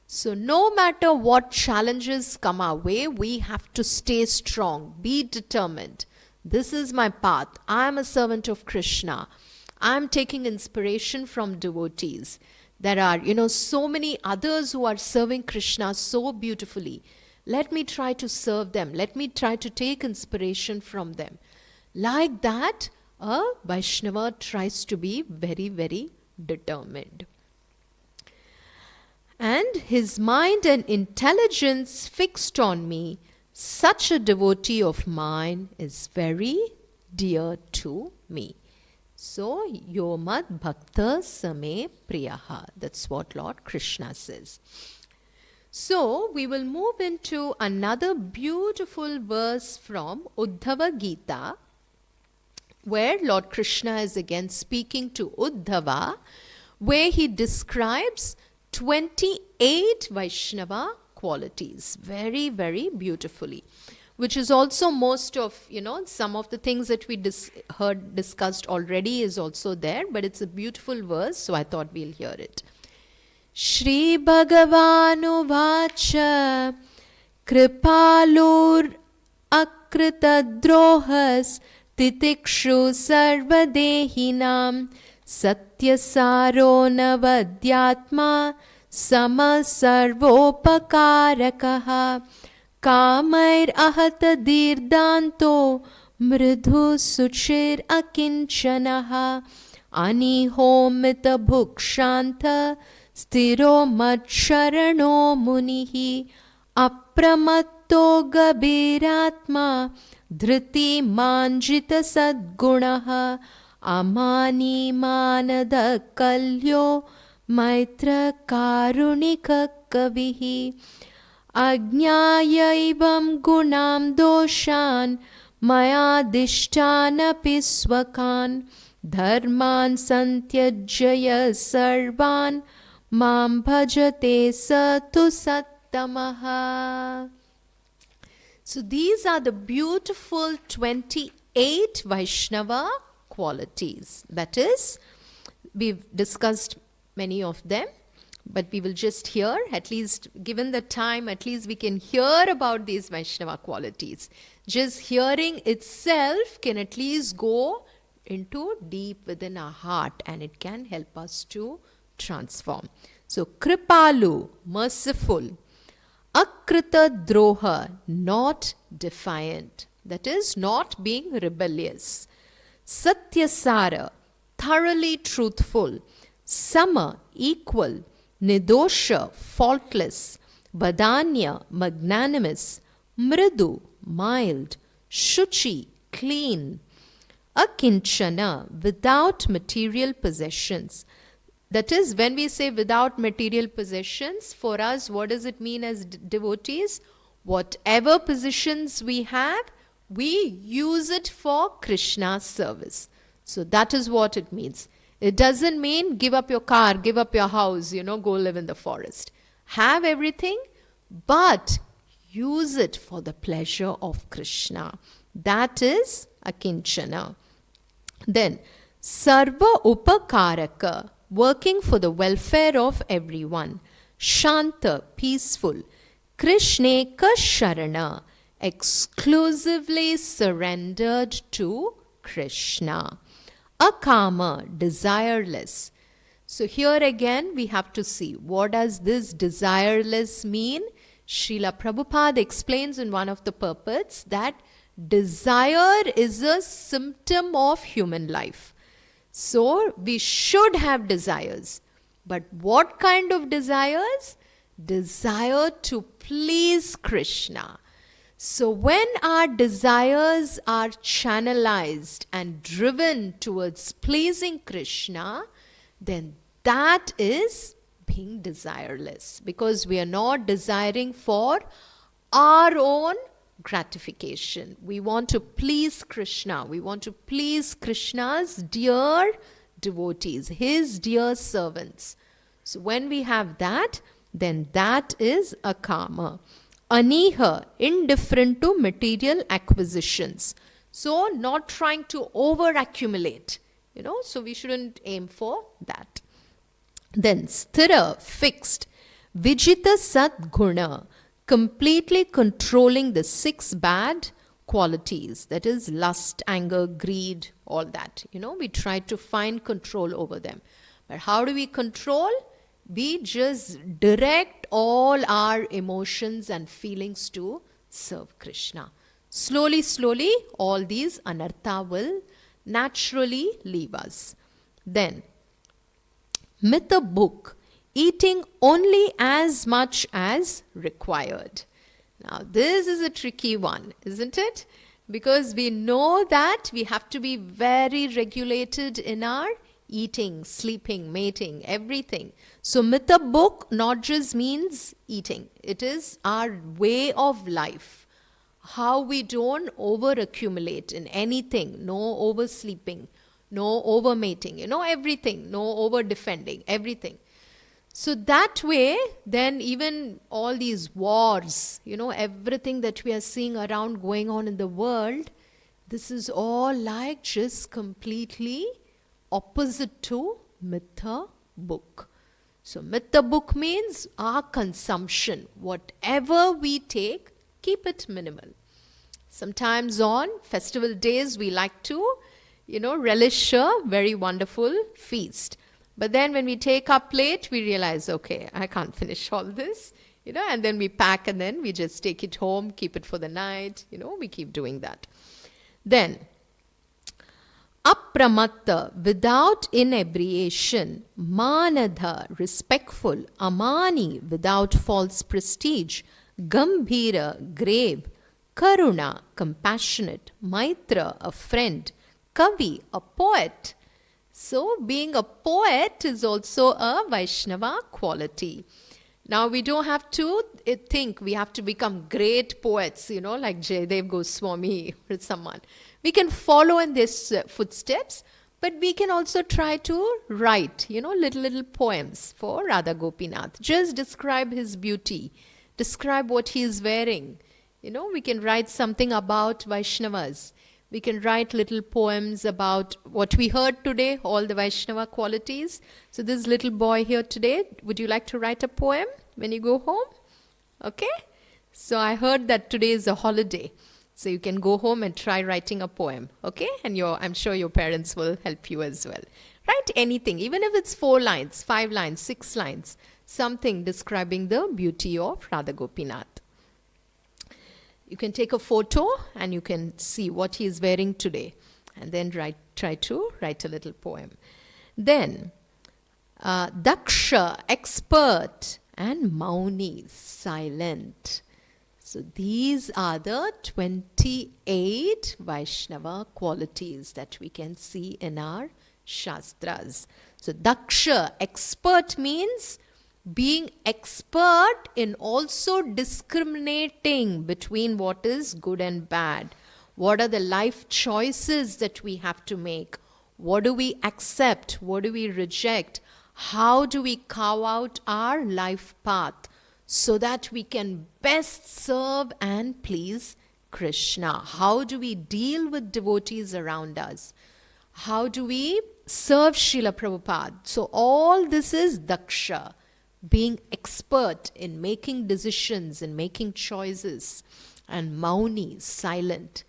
[SPEAKER 2] So no matter what challenges come our way, we have to stay strong, be determined. This is my path. I am a servant of Krishna. I am taking inspiration from devotees. There are, so many others who are serving Krishna so beautifully. Let me try to serve them. Let me try to take inspiration from them. Like that, a Vaishnava tries to be very, very determined. and his mind and intelligence fixed on me, such a devotee of mine is very dear to me. So, Yomad Bhakta Same Priyaha. That's what Lord Krishna says. So, we will move into another beautiful verse from Uddhava Gita, where Lord Krishna is again speaking to Uddhava, where he describes 28 Vaishnava qualities very, very beautifully, which is also most of, some of the things that we heard discussed already is also there, but it's a beautiful verse, so I thought we'll hear it. Shri Bhagavanuvacha Kripalur Akritadrohas Titikshu Sarvadehinam Satyasaro Navadyatma Sama Sarvopakarakaha Kamair Ahata Dirdanto Mridhu Suchir Akinchanaha Aniho Mita Bhukshanta Stiro Matsharano Munihi Apramatto Gabiratma Dhriti Manjita Sadgunaha Amani Manada Kalyo Maitra Karunika Kavihi Ajnayaivam Gunam Doshan Mayadishtanapi Swakan Dharman Santyajaya Sarvan Mam Bhajate Satu Sattamaha. So these are the beautiful 28 Vaishnava qualities. That is, we've discussed many of them, but we will just hear, at least given the time, at least we can hear about these Vaishnava qualities. Just hearing itself can at least go into deep within our heart, and it can help us to transform. So, Kripalu, merciful. Akrita Droha, not defiant. That is, not being rebellious. Satyasara, thoroughly truthful. Sama, equal. Nidosha, faultless. Vadanya, magnanimous. Mridu, mild. Shuchi, clean. Akinchana, without material possessions. That is, when we say without material possessions, for us, what does it mean as devotees? Whatever possessions we have, we use it for Krishna's service. So that is what it means. It doesn't mean give up your car, give up your house, go live in the forest. Have everything, but use it for the pleasure of Krishna. That is akinchana. Then, sarva upakaraka, working for the welfare of everyone. Shanta, peaceful. Krishneka Sharana, exclusively surrendered to Krishna. Akama, desireless. So here again we have to see, what does this desireless mean? Srila Prabhupada explains in one of the purports that desire is a symptom of human life. So we should have desires. But what kind of desires? Desire to please Krishna. So when our desires are channelized and driven towards pleasing Krishna, then that is being desireless, because we are not desiring for our own gratification. We want to please Krishna. We want to please Krishna's dear devotees, his dear servants. So when we have that, then that is a karma. Aniha, indifferent to material acquisitions. So not trying to over accumulate, so we shouldn't aim for that. Then sthira, fixed. Vijita Sadguna, completely controlling the 6 bad qualities. That is lust, anger, greed, all that. We try to find control over them. But how do we control? We just direct all our emotions and feelings to serve Krishna. Slowly, slowly, all these anartha will naturally leave us. Then, mita book, eating only as much as required. Now, this is a tricky one, isn't it? Because we know that we have to be very regulated in our eating, sleeping, mating, everything. So, Mita book not just means eating, it is our way of life. How we don't over accumulate in anything, no oversleeping, no over mating, everything, no over defending, everything. So that way, then even all these wars, everything that we are seeing around going on in the world, this is all like just completely opposite to Mita book. So Mita book means our consumption. Whatever we take, keep it minimal. Sometimes on festival days, we like to, relish a very wonderful feast. But then when we take our plate, we realize, okay, I can't finish all this, and then we pack and then we just take it home, keep it for the night, we keep doing that. Then, apramatta, without inebriation, manadha, respectful, amani, without false prestige, gambhira, grave, karuna, compassionate, maitra, a friend, kavi, a poet. So, being a poet is also a Vaishnava quality. Now, we don't have to think we have to become great poets, like Jayadev Goswami or someone. We can follow in these footsteps, but we can also try to write, little poems for Radha Gopinath. Just describe his beauty, describe what he is wearing. We can write something about Vaishnavas. We can write little poems about what we heard today, all the Vaishnava qualities. So this little boy here today, would you like to write a poem when you go home? Okay? So I heard that today is a holiday. So you can go home and try writing a poem. Okay? And I'm sure your parents will help you as well. Write anything, even if it's 4 lines, 5 lines, 6 lines. Something describing the beauty of Radha Gopinath. You can take a photo and you can see what he is wearing today and then try to write a little poem. Then, Daksha, expert, and Mauni, silent. So these are the 28 Vaishnava qualities that we can see in our Shastras. So Daksha, expert means being expert in also discriminating between what is good and bad. What are the life choices that we have to make? What do we accept? What do we reject? How do we carve out our life path so that we can best serve and please Krishna? How do we deal with devotees around us? How do we serve Srila Prabhupada? So all this is Daksha. Being expert in making decisions and making choices, and Mauni, silent.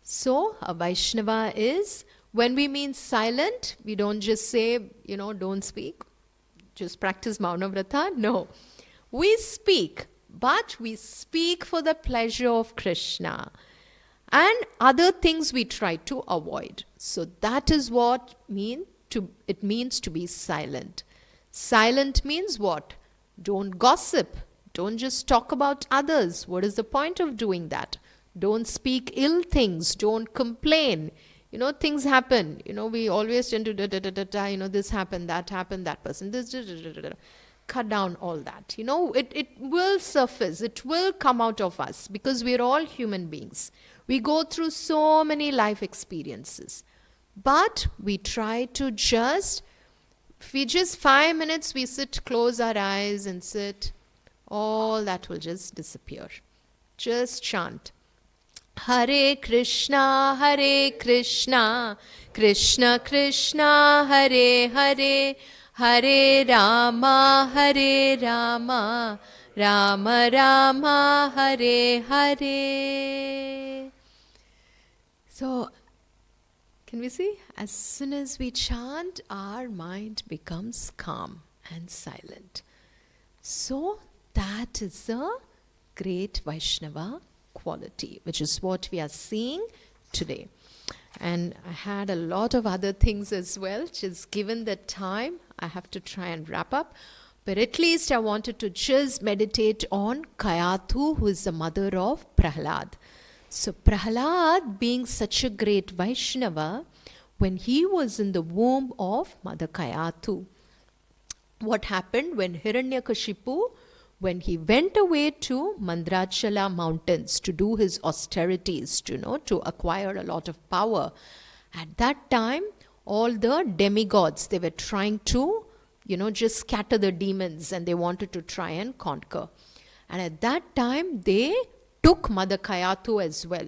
[SPEAKER 2] So a Vaishnava is, when we mean silent, we don't just say, don't speak, just practice Mauna Vrata. No, we speak, but we speak for the pleasure of Krishna. And other things we try to avoid. So that is what it means to be silent. Silent means what? Don't gossip. Don't just talk about others. What is the point of doing that? Don't speak ill things. Don't complain. Things happen. We always tend to this happened, that person, this, cut down all that. It will surface. It will come out of us because we're all human beings. We go through so many life experiences. But we try to if we just 5 minutes, we sit, close our eyes and sit, all that will just disappear. Just chant. Hare Krishna, Krishna Krishna, Hare Hare, Hare Rama, Rama Rama, Hare Hare. So, can we see? As soon as we chant, our mind becomes calm and silent. So that is a great Vaishnava quality, which is what we are seeing today. And I had a lot of other things as well. Just given the time, I have to try and wrap up. But at least I wanted to just meditate on Kayathu, who is the mother of Prahlad. So Prahlad, being such a great Vaishnava, when he was in the womb of Mother Kayathu, what happened when Hiranyakashipu, when he went away to Mandrachala mountains to do his austerities, to acquire a lot of power, at that time, all the demigods, they were trying to just scatter the demons, and they wanted to try and conquer. And at that time, they took Mother Kayathu as well,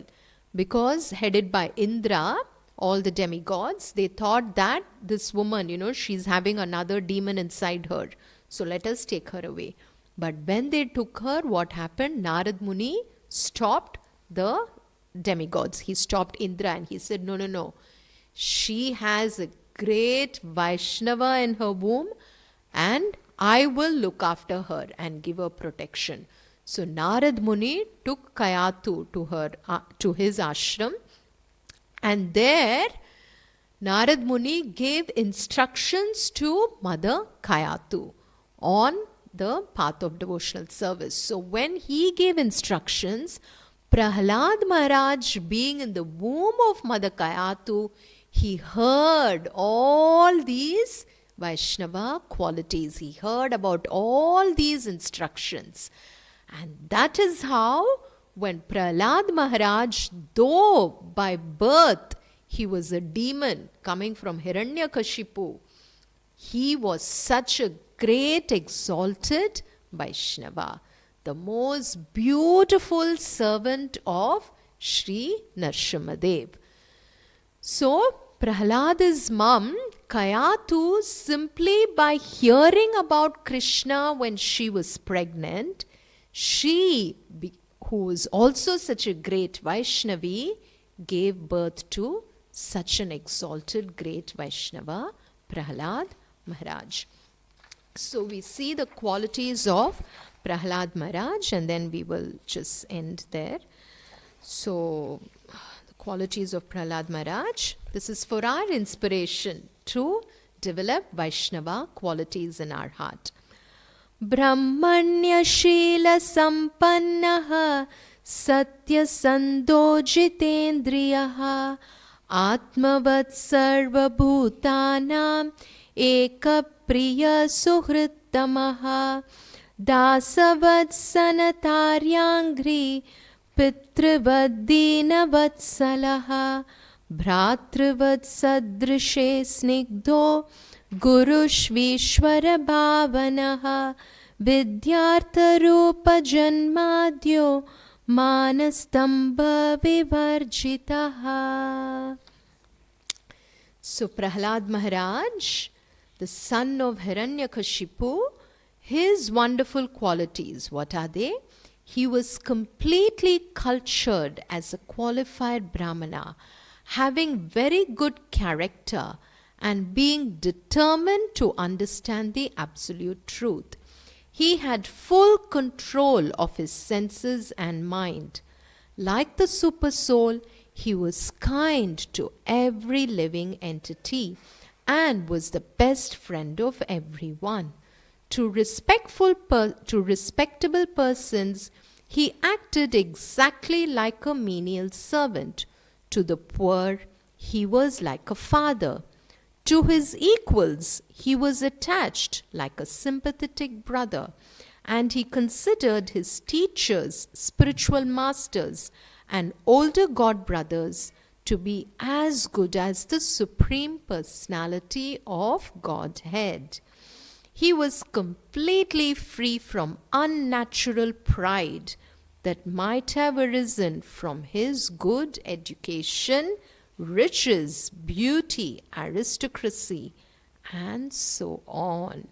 [SPEAKER 2] because headed by Indra, all the demigods, they thought that this woman, she's having another demon inside her. So let us take her away. But when they took her, what happened? Narad Muni stopped the demigods. He stopped Indra and he said, no. She has a great Vaishnava in her womb, and I will look after her and give her protection. So Narad Muni took Kayathu to his ashram, and there Narad Muni gave instructions to Mother Kayathu on the path of devotional service. So when he gave instructions, Prahlad Maharaj, being in the womb of Mother Kayathu, he heard all these Vaishnava qualities. He heard about all these instructions. And that is how, when Prahlad Maharaj, though by birth he was a demon coming from Hiranyakashipu, he was such a great exalted Vaishnava, the most beautiful servant of Sri Nrsimhadev. So Prahlada's mom, Kayathu, simply by hearing about Krishna when she was pregnant, she, who was also such a great Vaishnavi, gave birth to such an exalted great Vaishnava, Prahlad Maharaj. So we see the qualities of Prahlad Maharaj, and then we will just end there. So the qualities of Prahlad Maharaj, this is for our inspiration to develop Vaishnava qualities in our heart. Brahmanya Shila Sampannaha Satya Sandojitendriyaha Atmavat Sarva Bhutanam Eka Priya Suhrittamaha Dasavat Sanataryangri Pitrivadina Vatsalaha Bhratrivat Sadrishe Snigdho Gurushvishwara Bhavanaha Vidyartha Rupa Janmadyo Manastamba Vivarjitaha. So Prahlad Maharaj, the son of Hiranyakashipu, his wonderful qualities, what are they? He was completely cultured as a qualified Brahmana, having very good character and being determined to understand the absolute truth. He had full control of his senses and mind. Like the super soul, he was kind to every living entity and was the best friend of everyone. To respectable persons, he acted exactly like a menial servant. To the poor, he was like a father. To his equals, he was attached like a sympathetic brother, and he considered his teachers, spiritual masters, and older god brothers to be as good as the Supreme Personality of Godhead. He was completely free from unnatural pride that might have arisen from his good education, riches, beauty, aristocracy, and so on.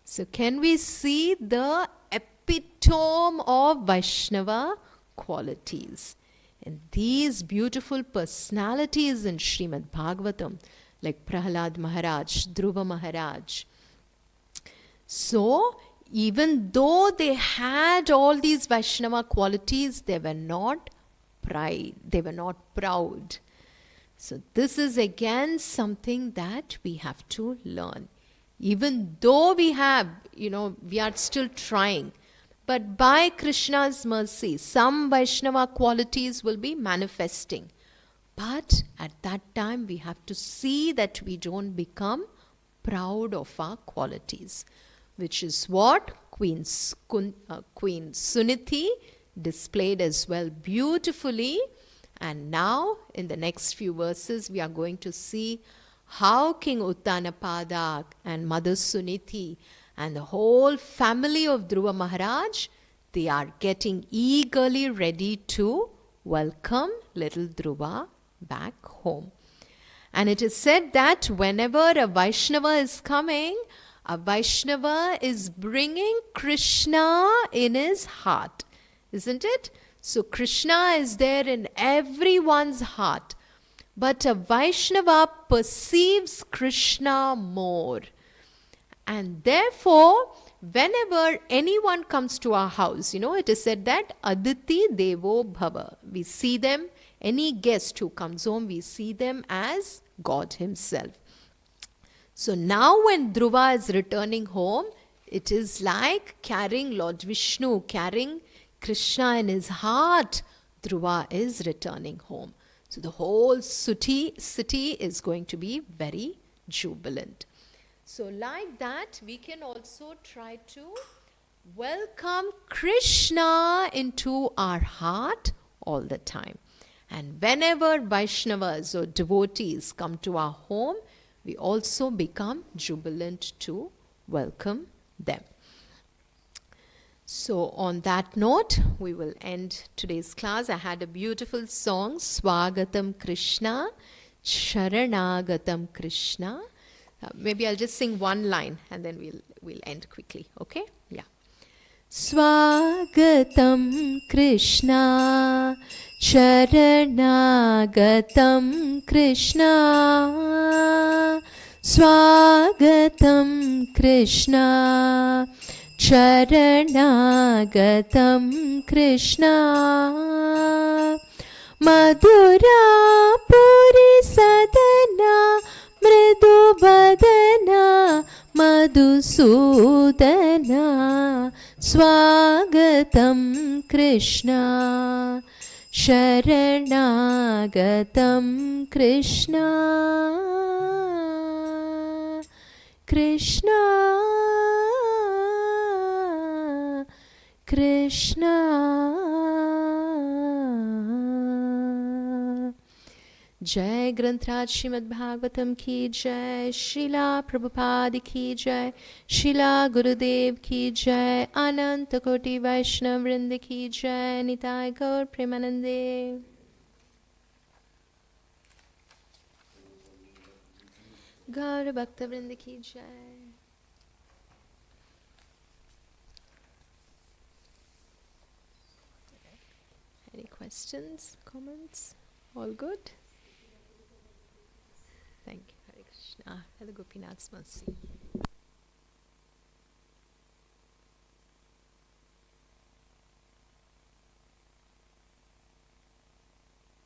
[SPEAKER 2] So can we see the epitome of Vaishnava qualities? And these beautiful personalities in Srimad Bhagavatam, like Prahlad Maharaj, Dhruva Maharaj. So even though they had all these Vaishnava qualities, they were not proud. So this is again something that we have to learn. Even though we have, we are still trying. But by Krishna's mercy, some Vaishnava qualities will be manifesting. But at that time, we have to see that we don't become proud of our qualities, which is what Queen Suniti displayed as well beautifully. And now, in the next few verses, we are going to see how King Uttanapada and Mother Suniti and the whole family of Dhruva Maharaj, they are getting eagerly ready to welcome little Dhruva back home. And it is said that whenever a Vaishnava is coming, a Vaishnava is bringing Krishna in his heart, isn't it? So Krishna is there in everyone's heart. But a Vaishnava perceives Krishna more. And therefore, whenever anyone comes to our house, it is said that Aditi Devo Bhava. We see them, any guest who comes home, we see them as God himself. So now when Dhruva is returning home, it is like carrying Lord Vishnu, carrying Krishna in his heart. Dhruva is returning home. So the whole city is going to be very jubilant. So like that, we can also try to welcome Krishna into our heart all the time. And whenever Vaishnavas or devotees come to our home, we also become jubilant to welcome them. So on that note, we will end today's class. I had a beautiful song, Swagatam Krishna, Sharanagatam Krishna. Maybe I'll just sing one line and then we'll end quickly, okay? Yeah. Swagatam Krishna, Sharanagatam Krishna, Swagatam Krishna, Sharanagatam Krishna, Madhura Puri Sadana, Mridu Badana, Madhusudana, Swagatam Krishna, Sharanagatam Krishna, Krishna, Krishna. Jai Grantraj Srimad Bhagavatam ki jai, Srila Prabhupada ki jai, Srila Gurudev ki jai, Ananta Koti Vaishnava Vrinda ki jai, Nitai Gaur Premanande. Gaur Bhakta Vrinda ki jai. Any questions, comments? All good? Thank you. Hare Krishna. Hare Gopinath's mercy.